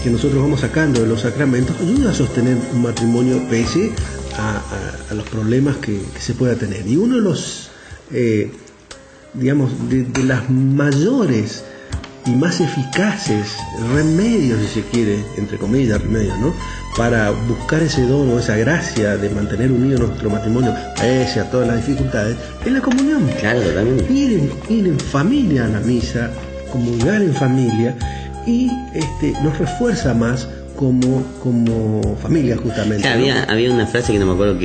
que nosotros vamos sacando de los sacramentos ayuda a sostener un matrimonio pese a los problemas que se pueda tener. Y uno de los, digamos, de las mayores y más eficaces remedios, si se quiere, entre comillas, remedios, ¿no?, para buscar ese don o esa gracia de mantener unido nuestro matrimonio pese a todas las dificultades, es la comunión. Claro, también. Ir en familia a la misa, comulgar en familia, y nos refuerza más como familia, justamente. Claro, ¿no? Había una frase que no me acuerdo,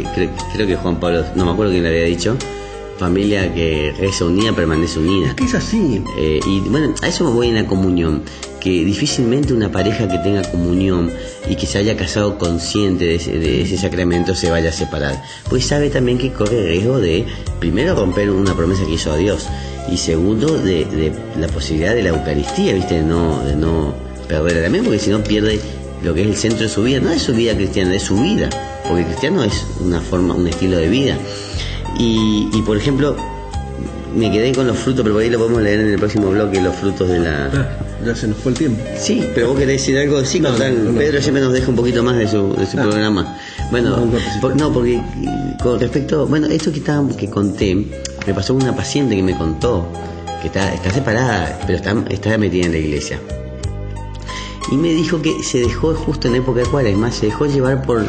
creo que Juan Pablo, no me acuerdo quién la había dicho: familia que reza unida permanece unida. Es que es así. Y bueno, a eso me voy en la comunión, que difícilmente una pareja que tenga comunión y que se haya casado consciente de ese sacramento se vaya a separar, pues sabe también que corre el riesgo de, primero, romper una promesa que hizo a Dios, y segundo, de la posibilidad de la Eucaristía, ¿viste? De no perderla también, porque si no pierde lo que es el centro de su vida. No es su vida cristiana, es su vida, porque el cristiano es una forma, un estilo de vida. Y por ejemplo, me quedé con los frutos, pero por ahí lo podemos leer en el próximo bloque, los frutos de la... Ya se nos fue el tiempo. Sí, pero vos querés decir algo. Sí, no, Pedro siempre nos deja un poquito más de su programa. Bueno, porque con respecto... Bueno, esto que conté, me pasó con una paciente que me contó que está separada, pero está metida en la iglesia. Y me dijo que se dejó justo en época de Cuaresma, se dejó llevar por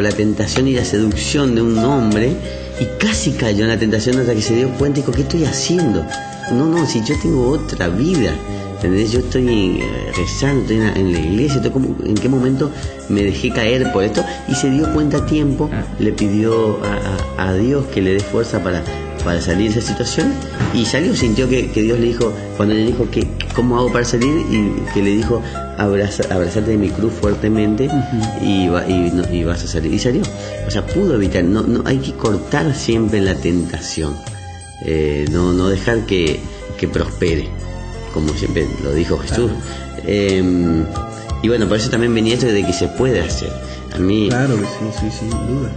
la tentación y la seducción de un hombre, y casi cayó en la tentación hasta que se dio cuenta y dijo, ¿qué estoy haciendo? No, si yo tengo otra vida, ¿entendés? Yo estoy rezando, estoy en la iglesia, ¿en qué momento me dejé caer por esto? Y se dio cuenta a tiempo, le pidió a Dios que le dé fuerza para salir de esa situación, y salió, sintió que Dios le dijo, cuando le dijo que cómo hago para salir, y que le dijo abrazate de mi cruz fuertemente, y vas a salir, y salió. O sea, pudo evitar. No hay que cortar siempre la tentación, no dejar que prospere, como siempre lo dijo Jesús. Y bueno, por eso también venía esto de que se puede hacer. A mí, claro que sí, sin duda.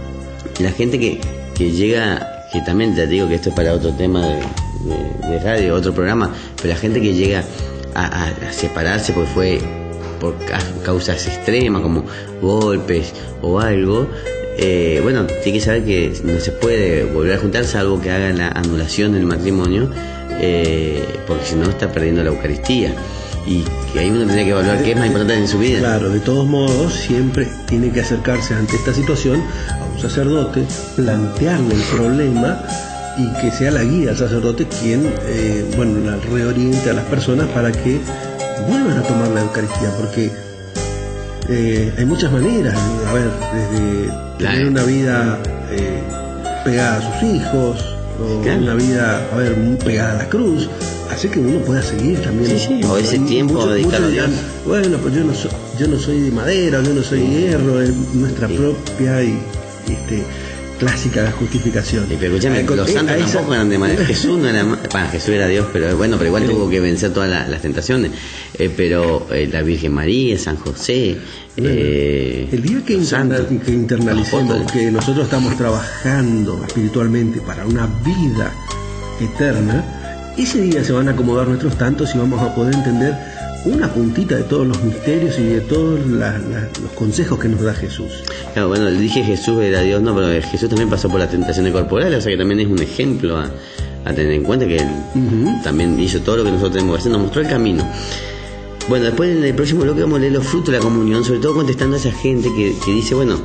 La gente que llega, que también te digo que esto es para otro tema de radio, otro programa, pero la gente que llega a separarse porque fue por causas extremas como golpes o algo, bueno, tiene que saber que no se puede volver a juntar salvo que hagan la anulación del matrimonio, porque si no está perdiendo la Eucaristía, y que ahí uno tendría que evaluar qué es más importante en su vida. Claro, de todos modos siempre tiene que acercarse ante esta situación a un sacerdote, plantearle el problema y que sea la guía del sacerdote quien la reoriente a las personas para que vuelvan a tomar la Eucaristía, porque hay muchas maneras, a ver, desde tener una vida pegada a sus hijos, o una vida, muy pegada a la cruz, hace que uno pueda seguir también. Sí, o ese tiempo dedicado a Dios. Bueno, pues yo no soy de madera, yo no soy de hierro, es nuestra propia y clásica justificación. Pero escúchame, los santos tampoco eran de madera. Jesús no era, Jesús era Dios, pero igual tuvo que vencer todas las tentaciones. Pero la Virgen María, San José, el día que internalicemos que nosotros estamos trabajando espiritualmente para una vida eterna, ese día se van a acomodar nuestros tantos y vamos a poder entender una puntita de todos los misterios y de todos los consejos que nos da Jesús. Claro, bueno, le dije Jesús era Dios, no, pero Jesús también pasó por las tentaciones corporales, o sea que también es un ejemplo a tener en cuenta, que él también hizo todo lo que nosotros tenemos que hacer, nos mostró el camino. Bueno, después en el próximo bloque vamos a leer los frutos de la comunión, sobre todo contestando a esa gente que dice, bueno,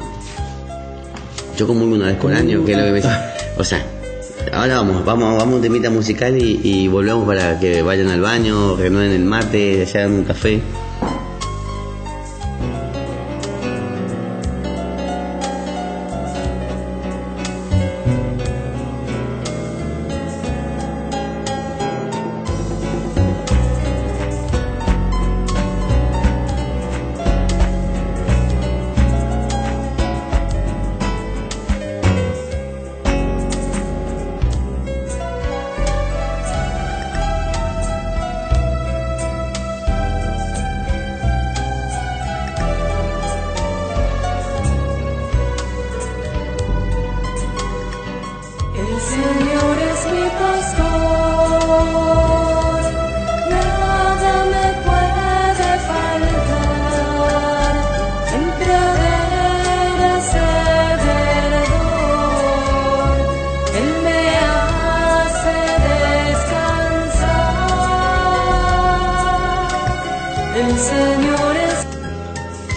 yo comulgo una vez por año, que es lo que me dice. O sea, ahora vamos a un temita musical y volvemos para que vayan al baño, renueven el mate, se hagan un café.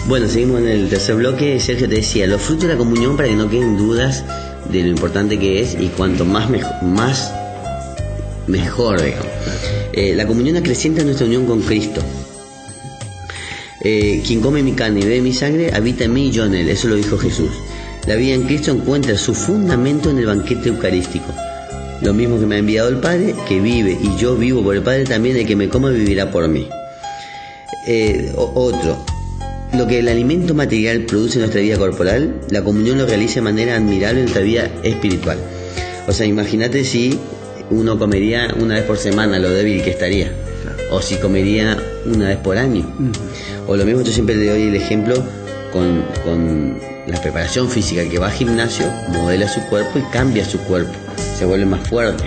Bueno, seguimos en el tercer bloque. Sergio te decía, los frutos de la comunión, para que no queden dudas de lo importante que es, y cuanto más mejor, digamos. La comunión acrecienta nuestra unión con Cristo. Quien come mi carne y bebe mi sangre, habita en mí y yo en él. Eso lo dijo Jesús. La vida en Cristo encuentra su fundamento en el banquete eucarístico. Lo mismo que me ha enviado el Padre, que vive, y yo vivo por el Padre, también el que me coma vivirá por mí. Lo que el alimento material produce en nuestra vida corporal, la comunión lo realiza de manera admirable en nuestra vida espiritual. O sea, imagínate si uno comería una vez por semana, lo débil que estaría, o si comería una vez por año. O lo mismo, yo siempre le doy el ejemplo con la preparación física, que va al gimnasio, modela su cuerpo y cambia su cuerpo, se vuelve más fuerte,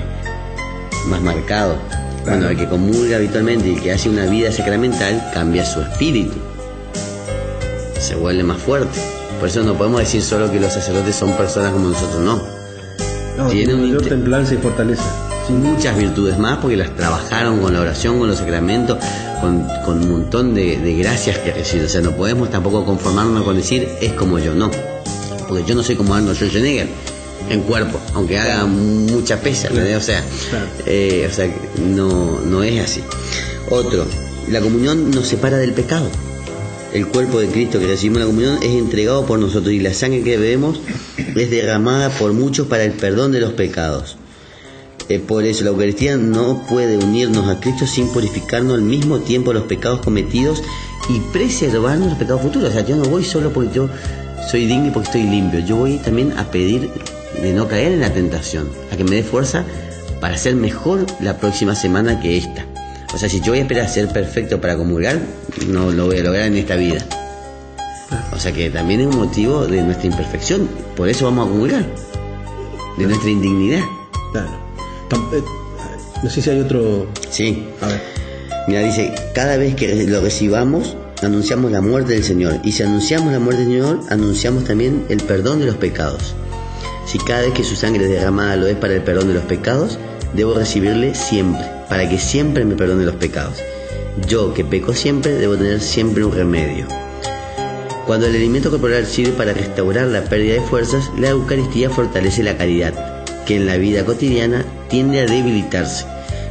más marcado. Bueno, el que comulga habitualmente y el que hace una vida sacramental cambia su espíritu, se vuelve más fuerte. Por eso no podemos decir solo que los sacerdotes son personas como nosotros, no. Tienen mayor templanza y fortaleza. Muchas virtudes más, porque las trabajaron con la oración, con los sacramentos, con un montón de gracias que reciben. O sea, no podemos tampoco conformarnos con decir es como yo, no. Porque yo no soy como Arnold Schwarzenegger en cuerpo, aunque haga mucha pesa, ¿verdad? O sea, no es así. Otro, la comunión nos separa del pecado. El cuerpo de Cristo que recibimos en la comunión es entregado por nosotros, y la sangre que bebemos es derramada por muchos para el perdón de los pecados. Por eso la Eucaristía no puede unirnos a Cristo sin purificarnos al mismo tiempo los pecados cometidos y preservarnos los pecados futuros. O sea, yo no voy solo porque yo soy digno y porque estoy limpio. Yo voy también a pedir de no caer en la tentación, a que me dé fuerza para ser mejor la próxima semana que esta. O sea, si yo voy a esperar a ser perfecto para comulgar, no lo voy a lograr en esta vida. O sea que también es un motivo de nuestra imperfección. Por eso vamos a comulgar, de nuestra indignidad. Claro. No sé si hay otro... Sí. A ver. Mira, dice, cada vez que lo recibamos, anunciamos la muerte del Señor. Y si anunciamos la muerte del Señor, anunciamos también el perdón de los pecados. Si cada vez que su sangre es derramada lo es para el perdón de los pecados, debo recibirle siempre, para que siempre me perdone los pecados. Yo, que peco siempre, debo tener siempre un remedio. Cuando el alimento corporal sirve para restaurar la pérdida de fuerzas, la Eucaristía fortalece la caridad, que en la vida cotidiana tiende a debilitarse,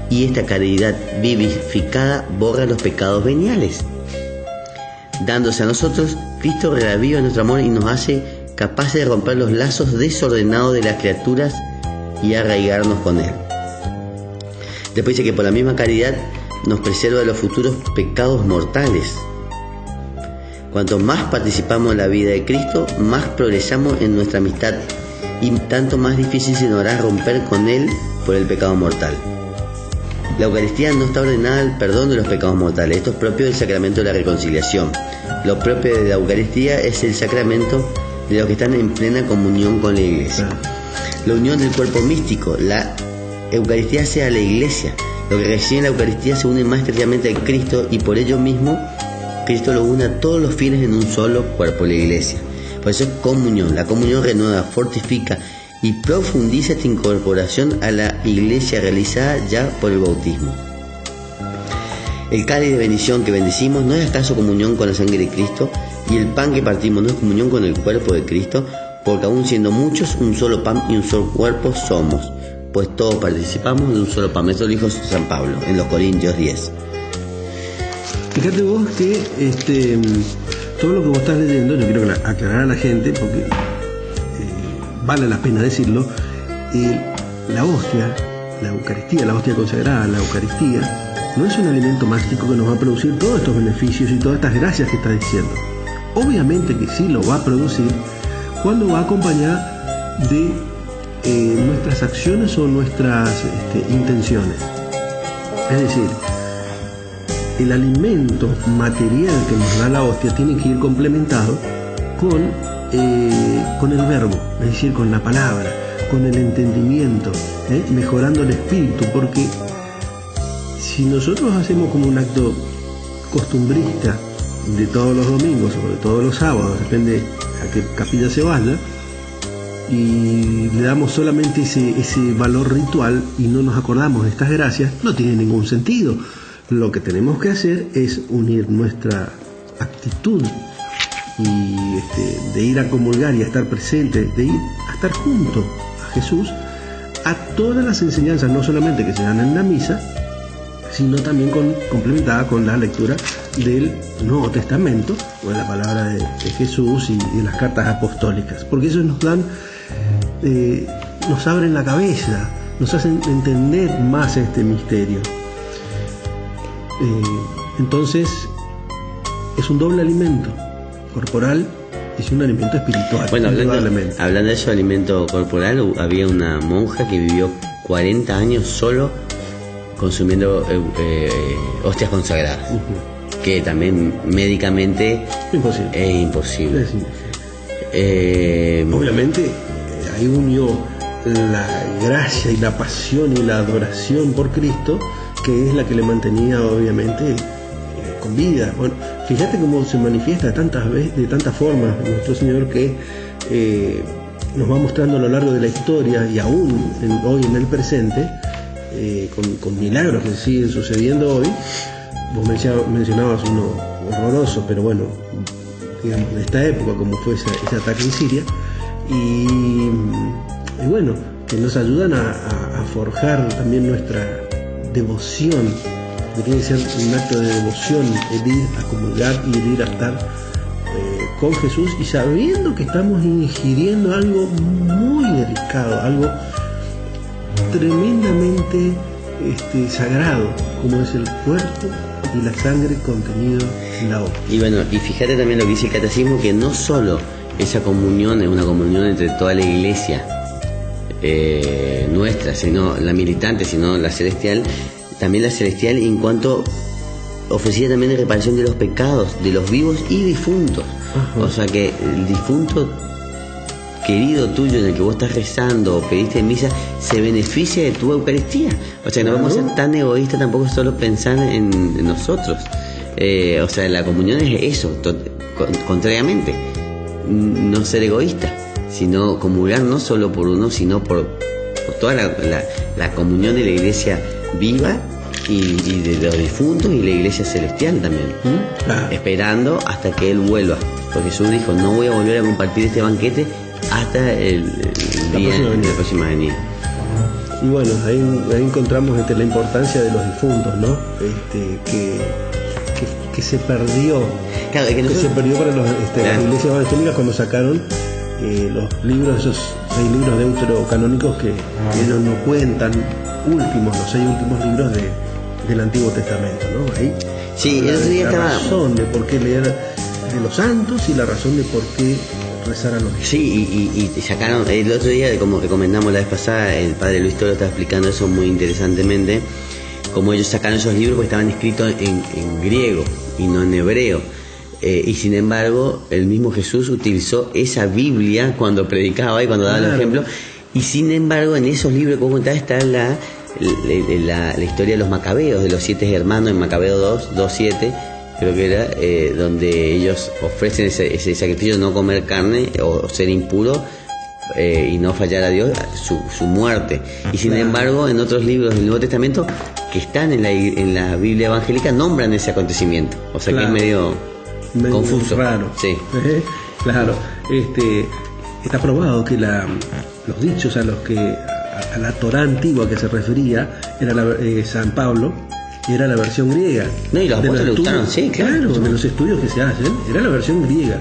y esta caridad vivificada borra los pecados veniales. Dándose a nosotros, Cristo reaviva nuestro amor y nos hace capaces de romper los lazos desordenados de las criaturas y arraigarnos con Él. Después dice que por la misma caridad nos preserva de los futuros pecados mortales. Cuanto más participamos en la vida de Cristo, más progresamos en nuestra amistad y tanto más difícil se nos hará romper con Él por el pecado mortal. La Eucaristía no está ordenada al perdón de los pecados mortales. Esto es propio del sacramento de la reconciliación. Lo propio de la Eucaristía es el sacramento de los que están en plena comunión con la Iglesia. La unión del cuerpo místico. La Eucaristía hace a la Iglesia. Lo que recibe la Eucaristía se une más estrechamente a Cristo y por ello mismo Cristo lo une a todos los fieles en un solo cuerpo, la Iglesia. Por eso es comunión. La comunión renueva, fortifica y profundiza esta incorporación a la Iglesia realizada ya por el bautismo. El cáliz de bendición que bendecimos no es acaso comunión con la sangre de Cristo, y el pan que partimos no es comunión con el cuerpo de Cristo, porque aún siendo muchos, un solo pan y un solo cuerpo somos, pues todos participamos de un solo pan. Esto lo dijo San Pablo en los Corintios 10. Fíjate vos que todo lo que vos estás leyendo, yo quiero aclarar a la gente, porque vale la pena decirlo, la hostia, la Eucaristía, la hostia consagrada, la Eucaristía, no es un alimento mágico que nos va a producir todos estos beneficios y todas estas gracias que está diciendo. Obviamente que sí lo va a producir cuando va acompañada de nuestras acciones o nuestras intenciones. Es decir, el alimento material que nos da la hostia tiene que ir complementado con el verbo, es decir, con la palabra, con el entendimiento, mejorando el espíritu, porque si nosotros hacemos como un acto costumbrista de todos los domingos o de todos los sábados, depende a qué capilla se vaya, y le damos solamente ese valor ritual y no nos acordamos de estas gracias, no tiene ningún sentido. Lo que tenemos que hacer es unir nuestra actitud y de ir a comulgar y a estar presente, de ir a estar junto a Jesús, a todas las enseñanzas, no solamente que se dan en la misa, sino también complementada con la lectura del Nuevo Testamento, o de la palabra de Jesús y de las cartas apostólicas, porque eso nos dan, nos abren la cabeza, nos hacen entender más este misterio. Entonces es un doble alimento corporal y es un alimento espiritual. Bueno, hablando de eso, alimento corporal, había una monja que vivió 40 años solo consumiendo hostias consagradas, que también médicamente es imposible. Obviamente ahí unió la gracia y la pasión y la adoración por Cristo, que es la que le mantenía obviamente con vida. Bueno, fíjate cómo se manifiesta tantas veces, de tantas formas, nuestro Señor, que nos va mostrando a lo largo de la historia y aún hoy en el presente, con milagros que siguen sucediendo hoy. Vos mencionabas uno horroroso, pero bueno, digamos, de esta época, como fue ese ataque en Siria, y bueno, que nos ayudan a forjar también nuestra devoción. Tiene que ser un acto de devoción el ir a comulgar y el ir a estar con Jesús, y sabiendo que estamos ingiriendo algo muy delicado, algo tremendamente sagrado, como es el cuerpo y la sangre contenido en la hostia. Y bueno, y fíjate también lo que dice el catecismo, que no solo esa comunión es una comunión entre toda la iglesia nuestra, sino la militante, sino la celestial, también la celestial en cuanto ofrecía también de reparación de los pecados de los vivos y difuntos. O sea que el difunto querido tuyo en el que vos estás rezando o pediste en misa se beneficia de tu Eucaristía. O sea que no vamos a ser tan egoístas tampoco solo pensar en nosotros. O sea, la comunión es eso, contrariamente, no ser egoísta, sino comulgar no solo por uno, sino por toda la comunión de la iglesia viva y de los difuntos y la iglesia celestial también, esperando hasta que Él vuelva, porque Jesús dijo: no voy a volver a compartir este banquete hasta el día de la próxima venida. Y bueno, ahí encontramos la importancia de los difuntos, ¿no? Que se perdió, claro, que se perdió para las iglesias evangélicas cuando sacaron los libros, esos 6 libros deuterocanónicos que ellos no cuentan, los 6 últimos libros del Antiguo Testamento, ¿no? Ahí sí, el otro día la razón de por qué leer de los santos y la razón de por qué rezar a los difuntos. Sí, y sacaron, el otro día, como recomendamos la vez pasada, el padre Luis Toro estaba explicando eso muy interesantemente, como ellos sacaron esos libros porque estaban escritos en griego y no en hebreo. Y sin embargo, el mismo Jesús utilizó esa Biblia cuando predicaba y cuando daba el ejemplo. Y sin embargo, en esos libros que vos contás está la historia de los macabeos, de los 7 hermanos en Macabeo 2:7, creo que era, donde ellos ofrecen ese sacrificio de no comer carne o ser impuro y no fallar a Dios, su muerte. Y sin embargo, en otros libros del Nuevo Testamento que están en la Biblia evangélica nombran ese acontecimiento. O sea que es medio confuso. Raro. Sí. Claro. Está probado que los dichos a la Torá antigua que se refería era San Pablo, era la versión griega. No, y los apóstoles lo gustaron, sí, claro. De los estudios que se hacen, era la versión griega.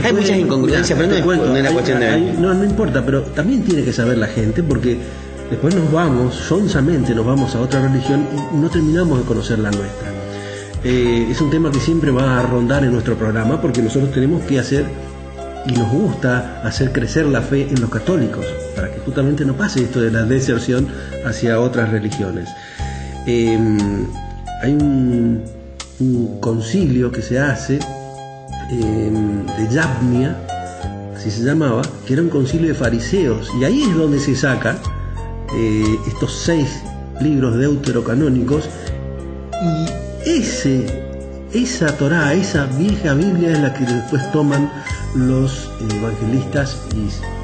Hay muchas incongruencias, pero no es la cuestión de... No importa, pero también tiene que saber la gente, porque después sonsamente nos vamos a otra religión y no terminamos de conocer la nuestra. Es un tema que siempre va a rondar en nuestro programa, porque nosotros tenemos que hacer, y nos gusta hacer crecer la fe en los católicos, para que justamente no pase esto de la deserción hacia otras religiones. Hay un concilio que se hace de Yavnia, así se llamaba, que era un concilio de fariseos, y ahí es donde se sacan estos 6 libros deuterocanónicos, y esa Torá, esa vieja Biblia es la que después toman los evangelistas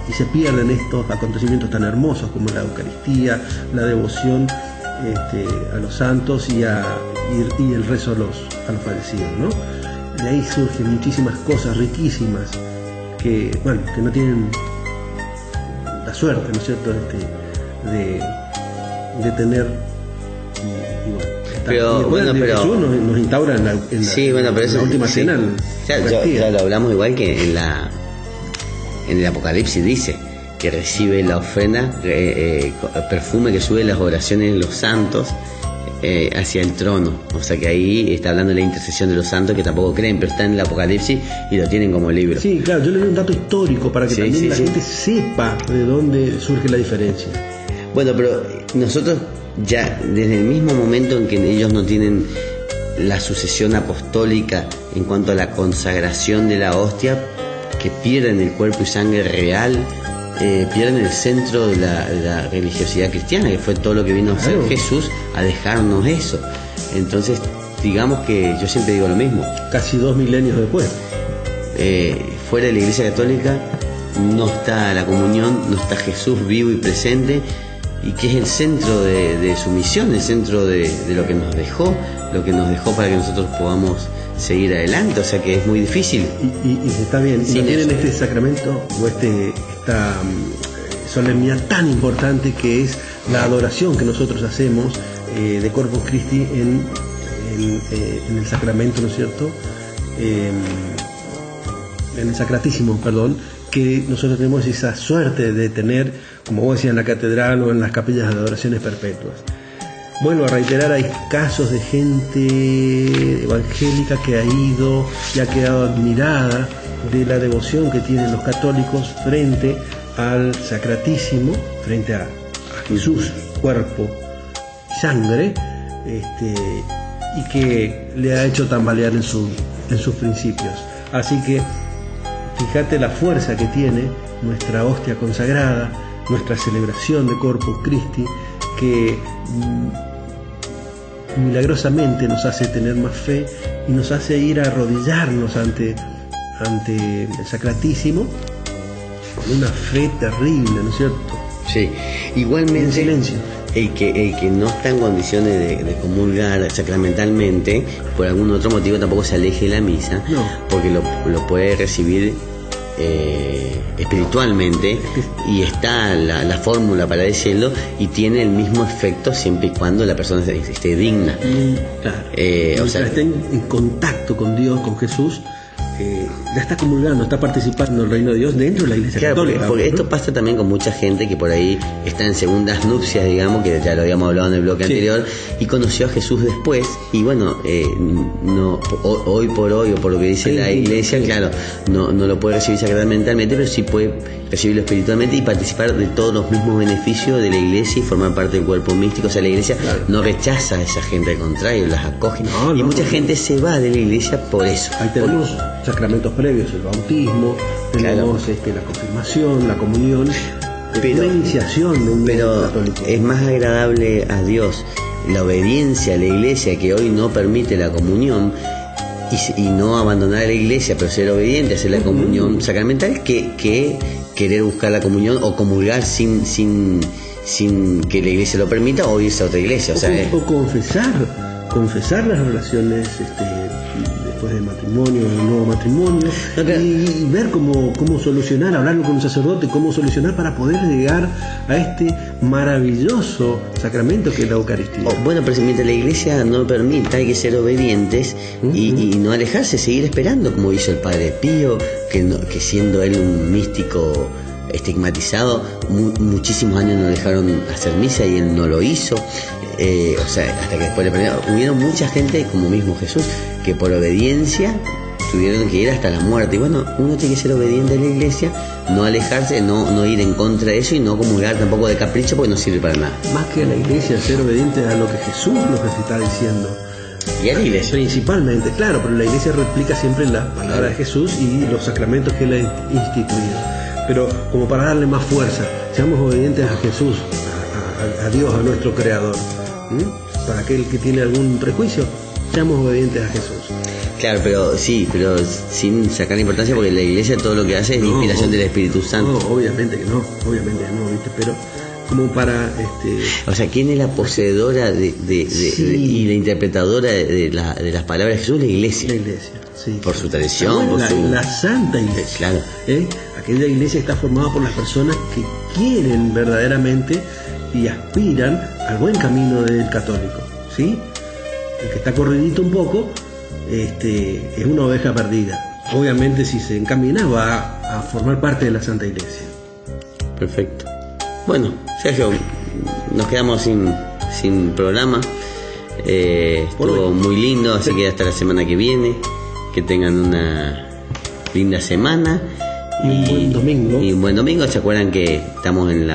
y se pierden estos acontecimientos tan hermosos como la Eucaristía, la devoción a los santos y el rezo a los fallecidos, ¿no? De ahí surgen muchísimas cosas riquísimas que no tienen la suerte, ¿no es cierto?, de tener. Pero Jesús nos instaura en la última cena. Ya lo hablamos igual que en el Apocalipsis dice que recibe la ofrenda, perfume que sube las oraciones de los santos hacia el trono. O sea que ahí está hablando de la intercesión de los santos que tampoco creen, pero está en el Apocalipsis y lo tienen como libro. Sí, claro, yo le doy un dato histórico para que también la gente sepa de dónde surge la diferencia. Bueno, pero nosotros ya desde el mismo momento en que ellos no tienen la sucesión apostólica en cuanto a la consagración de la hostia, que pierden el cuerpo y sangre real, pierden el centro de la religiosidad cristiana, que fue todo lo que vino a hacer Jesús, a dejarnos eso. Entonces, digamos que yo siempre digo lo mismo. Casi 2 milenios después. Fuera de la Iglesia Católica no está la comunión, no está Jesús vivo y presente, y que es el centro de su misión, el centro de lo que nos dejó para que nosotros podamos seguir adelante. O sea que es muy difícil. Y está bien, si no tienen este sacramento o esta solemnidad tan importante que es la adoración que nosotros hacemos de Corpus Christi en el sacramento, ¿no es cierto?, en el Sacratísimo, perdón, que nosotros tenemos esa suerte de tener, como vos decías, en la catedral o en las capillas de adoraciones perpetuas. Vuelvo a reiterar, hay casos de gente evangélica que ha ido y ha quedado admirada de la devoción que tienen los católicos frente al Sacratísimo, frente a Jesús, cuerpo y sangre, y que le ha hecho tambalear en sus principios. Así que fíjate la fuerza que tiene nuestra hostia consagrada, nuestra celebración de Corpus Christi, que milagrosamente nos hace tener más fe y nos hace ir a arrodillarnos ante el Sacratísimo con una fe terrible, ¿no es cierto? Sí, igualmente en silencio. El que no está en condiciones de comulgar sacramentalmente, por algún otro motivo tampoco se aleje de la misa, no, porque lo puede recibir espiritualmente, y está la fórmula para decirlo, y tiene el mismo efecto siempre y cuando la persona esté digna. Claro. O sea, esté en contacto con Dios, con Jesús, ya está comulgando, está participando en el reino de Dios dentro de la Iglesia Católica. Porque esto pasa también con mucha gente que por ahí está en segundas nupcias, digamos, que ya lo habíamos hablado en el bloque anterior, y conoció a Jesús después, y bueno, hoy por hoy, o por lo que dice la Iglesia, claro, no lo puede recibir sacramentalmente, pero sí puede recibirlo espiritualmente y participar de todos los mismos beneficios de la Iglesia y formar parte del cuerpo místico. O sea, la Iglesia no rechaza a esa gente, al contrario, las acoge. Mucha gente se va de la Iglesia por eso. Ahí tenemos sacramentos previos, el bautismo, tenemos la confirmación, la comunión, la iniciación de un católico. Es más agradable a Dios la obediencia a la Iglesia, que hoy no permite la comunión, y no abandonar a la Iglesia, pero ser obediente, hacer la comunión sacramental, que querer buscar la comunión o comulgar sin que la Iglesia lo permita, o irse a otra iglesia. O confesar las relaciones después del matrimonio, del nuevo matrimonio, y ver cómo solucionar, hablarlo con un sacerdote, cómo solucionar para poder llegar a este maravilloso sacramento que es la Eucaristía. Bueno, pero mientras la Iglesia no permita, hay que ser obedientes y no alejarse, seguir esperando, como hizo el Padre Pío, que siendo él un místico estigmatizado, muchísimos años no dejaron hacer misa y él no lo hizo. Hasta que después le aprendieron. Hubieron mucha gente, como mismo Jesús, que por obediencia tuvieron que ir hasta la muerte. Y bueno, uno tiene que ser obediente a la Iglesia, no alejarse, no ir en contra de eso, y no comulgar tampoco de capricho, porque no sirve para nada. Más que a la Iglesia, ser obediente a lo que Jesús nos está diciendo. Y a la Iglesia. Principalmente, claro, pero la Iglesia replica siempre la palabra de Jesús y los sacramentos que él ha instituido. Pero como para darle más fuerza, seamos obedientes a Jesús, a Dios, a nuestro Creador. Para aquel que tiene algún prejuicio, seamos obedientes a Jesús. Claro, pero sin sacar importancia, porque la Iglesia todo lo que hace es inspiración del Espíritu Santo. No, obviamente que no, ¿viste? Pero como para O sea, ¿quién es la poseedora y la interpretadora de las palabras de Jesús? La Iglesia. La Iglesia, sí. Por su tradición, la Santa Iglesia. Claro. Aquella Iglesia está formada por las personas que quieren verdaderamente y aspiran al buen camino del católico, ¿sí? El que está corridito un poco es una oveja perdida. Obviamente, si se encamina, va a formar parte de la Santa Iglesia. Perfecto. Bueno, Sergio, nos quedamos sin programa. Estuvo muy lindo, así que hasta la semana que viene. Que tengan una linda semana. Y un buen domingo. Y un buen domingo. ¿Se acuerdan que estamos en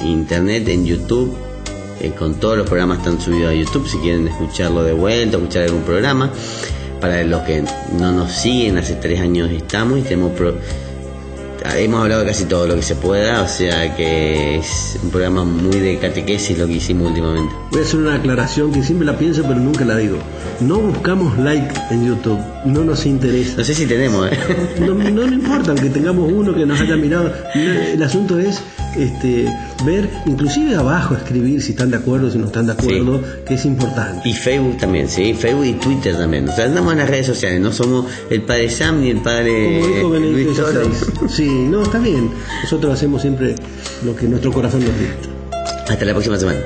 internet, en YouTube? Con todos los programas están subidos a YouTube, si quieren escucharlo de vuelta, escuchar algún programa. Para los que no nos siguen, hace 3 años estamos y hemos hablado de casi todo lo que se pueda, o sea que es un programa muy de catequesis lo que hicimos últimamente. Voy a hacer una aclaración que siempre la pienso pero nunca la digo. No buscamos like en YouTube, no nos interesa. No sé si tenemos, No importa, aunque tengamos uno que nos haya mirado. El asunto es ver, inclusive abajo escribir si están de acuerdo, si no están de acuerdo, que es importante. Y Facebook también, sí, Facebook y Twitter también. O sea, andamos en las redes sociales, no somos el padre Sam ni el padre Luis Torres. Sí, no, está bien. Nosotros hacemos siempre lo que nuestro corazón nos dicta. Hasta la próxima semana.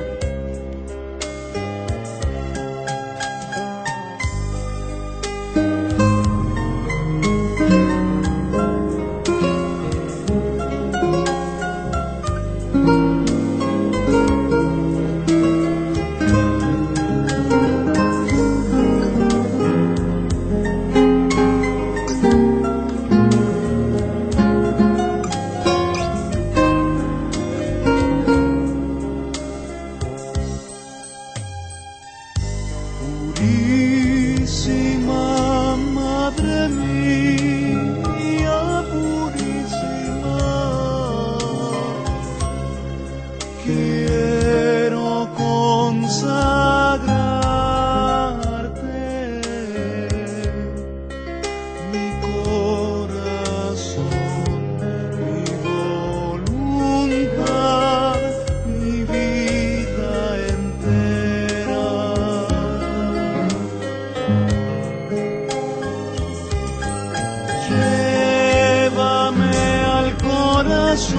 corazón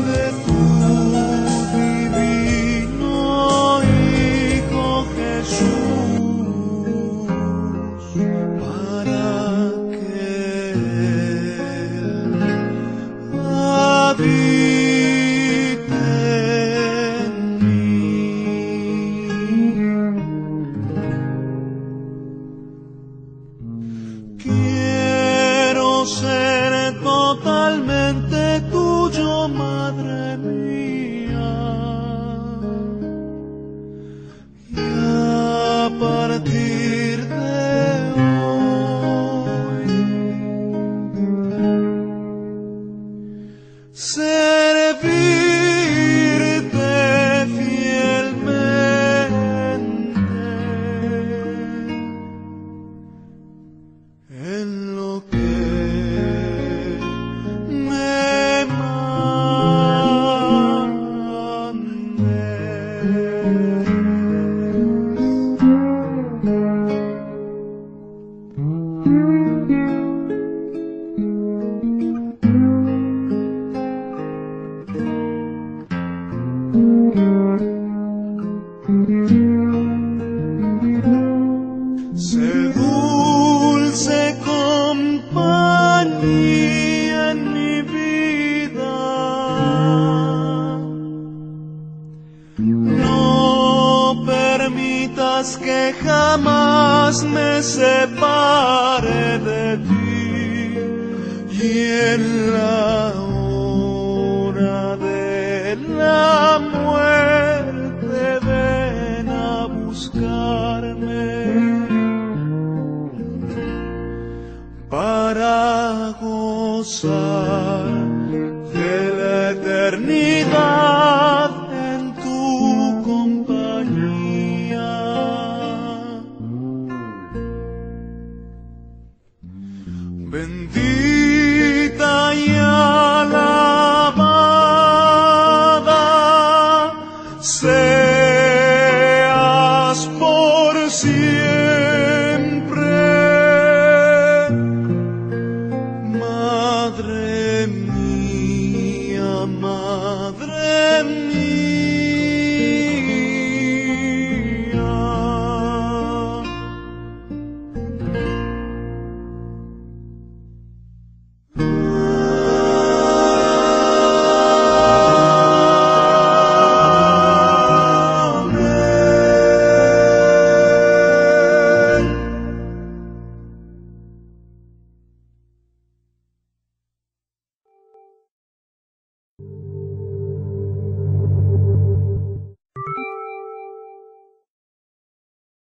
de tu divino Hijo Jesús, para que Él habite en mí. Quiero ser totalmente tuyo, Madre mía, y a partir de hoy servirte fielmente en lo que me Sé dulce compañía en mi vida, no permitas que jamás me separe de ti, y en la hora de la muerte ven a buscarme para gozar de la eternidad en tu compañía. Bendita y alabada seas por siempre, Madre